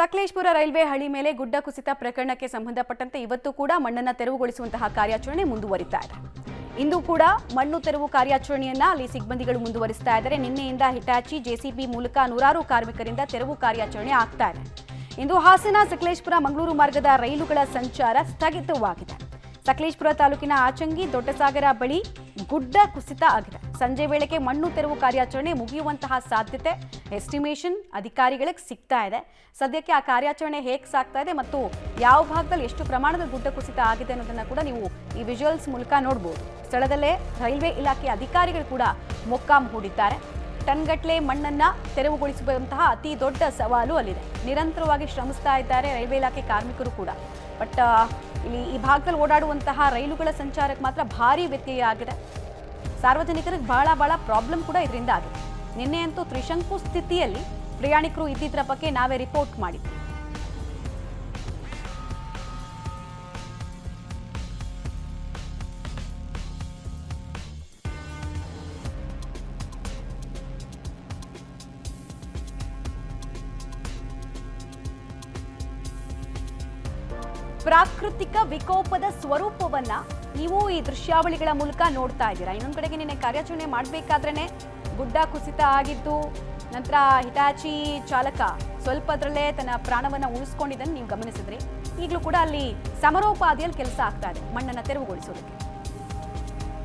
Sakleshpur railway ಹಳಿ ಮೇಲೆ ಗುಡ್ಡ ಕುಸಿತ ಪ್ರಕರಣಕ್ಕೆ ಸಂಬಂಧಪಟ್ಟಂತೆ ಇವತ್ತು ಕೂಡ ಮಣ್ಣನ್ನು ತೆರವುಗೊಳಿಸುವಂತಹ ಕಾರ್ಯಾಚರಣೆ ಮುಂದುವರಿತಾ ಇದೆ. ಇಂದು ಕೂಡ ಮಣ್ಣು ತೆರವು ಕಾರ್ಯಾಚರಣೆಯನ್ನ ಅಲ್ಲಿ ಸಿಬ್ಬಂದಿಗಳು ಮುಂದುವರಿಸ್ತಾ ಇದ್ದಾರೆ. ನಿನ್ನೆಯಿಂದ ಹಿಟಾಚಿ ಜೆಸಿಬಿ ಮೂಲಕ ನೂರಾರು ಕಾರ್ಮಿಕರಿಂದ ತೆರವು ಕಾರ್ಯಾಚರಣೆ ಆಗ್ತಾ ಇದೆ. ಇಂದು ಹಾಸನ ಸಕಲೇಶಪುರ ಮಂಗಳೂರು ಮಾರ್ಗದ ರೈಲುಗಳ ಸಂಚಾರ ಸ್ಥಗಿತವಾಗಿದೆ. ಸಕಲೇಶಪುರ ತಾಲೂಕಿನ ಆಚಂಗಿ ದೊಡ್ಡಸಾಗರ ಬಳಿ ಗುಡ್ಡ ಕುಸಿತ ಆಗಿದೆ. ಸಂಜೆ ವೇಳೆಗೆ ಮಣ್ಣು ತೆರವು ಕಾರ್ಯಾಚರಣೆ ಮುಗಿಯುವಂತಹ ಸಾಧ್ಯತೆ ಎಸ್ಟಿಮೇಷನ್ ಅಧಿಕಾರಿಗಳಿಗೆ ಸಿಗ್ತಾ ಇದೆ. ಸದ್ಯಕ್ಕೆ ಆ ಕಾರ್ಯಾಚರಣೆ ಹೇಗೆ ಸಾಗ್ತಾ ಇದೆ ಮತ್ತು ಯಾವ ಭಾಗದಲ್ಲಿ ಎಷ್ಟು ಪ್ರಮಾಣದ ಗುಡ್ಡ ಕುಸಿತ ಆಗಿದೆ ಅನ್ನೋದನ್ನ ಕೂಡ ನೀವು ಈ ವಿಜುವಲ್ಸ್ ಮೂಲಕ ನೋಡಬಹುದು. ಸ್ಥಳದಲ್ಲೇ ರೈಲ್ವೆ ಇಲಾಖೆ ಅಧಿಕಾರಿಗಳು ಕೂಡ ಮೊಕ್ಕಾಂ ಹೂಡಿದ್ದಾರೆ. ಟನ್ಗಟ್ಟಲೆ ಮಣ್ಣನ್ನ ತೆರವುಗೊಳಿಸುವಂತಹ ಅತಿ ದೊಡ್ಡ ಸವಾಲು ಅಲ್ಲಿದೆ. ನಿರಂತರವಾಗಿ ಶ್ರಮಿಸ್ತಾ ಇದ್ದಾರೆ ರೈಲ್ವೆ ಇಲಾಖೆ ಕಾರ್ಮಿಕರು ಕೂಡ. ಬಟ್ ಇಲ್ಲಿ ಈ ಭಾಗದಲ್ಲಿ ಓಡಾಡುವಂತಹ ರೈಲುಗಳ ಸಂಚಾರಕ್ಕೆ ಮಾತ್ರ ಭಾರಿ ವ್ಯತ್ಯಯ ಆಗಿದೆ. ಸಾರ್ವಜನಿಕರಿಗೆ ಬಹಳ ಪ್ರಾಬ್ಲಮ್ ಕೂಡ ಇದರಿಂದ ಆಗಿದೆ. ನಿನ್ನೆ ಅಂತೂ ತ್ರಿಶಂಕು ಸ್ಥಿತಿಯಲ್ಲಿ ಪ್ರಯಾಣಿಕರು ಇದ್ದಿದ್ದರ ಬಗ್ಗೆ ನಾವೇ ರಿಪೋರ್ಟ್ ಮಾಡಿದ್ವಿ. ಪ್ರಾಕೃತಿಕ ವಿಕೋಪದ ಸ್ವರೂಪವನ್ನ ನೀವು ಈ ದೃಶ್ಯಾವಳಿಗಳ ಮೂಲಕ ನೋಡ್ತಾ ಇದ್ದೀರಾ. ಇನ್ನೊಂದು ಕಡೆಗೆ ನಿನ್ನೆ ಕಾರ್ಯಾಚರಣೆ ಮಾಡಬೇಕಾದ್ರೇನೆ ಗುಡ್ಡ ಕುಸಿತ ಆಗಿದ್ದು, ನಂತರ ಹಿಟಾಚಿ ಚಾಲಕ ಸ್ವಲ್ಪದ್ರಲ್ಲೇ ತನ್ನ ಪ್ರಾಣವನ್ನ ಉಳಿಸ್ಕೊಂಡಿದ್ದನ್ನು ನೀವು ಗಮನಿಸಿದ್ರಿ. ಈಗಲೂ ಕೂಡ ಅಲ್ಲಿ ಸಮರೋಪಾದಿಯಲ್ಲಿ ಕೆಲಸ ಆಗ್ತಾ ಇದೆ ಮಣ್ಣನ್ನು ತೆರವುಗೊಳಿಸೋದಕ್ಕೆ.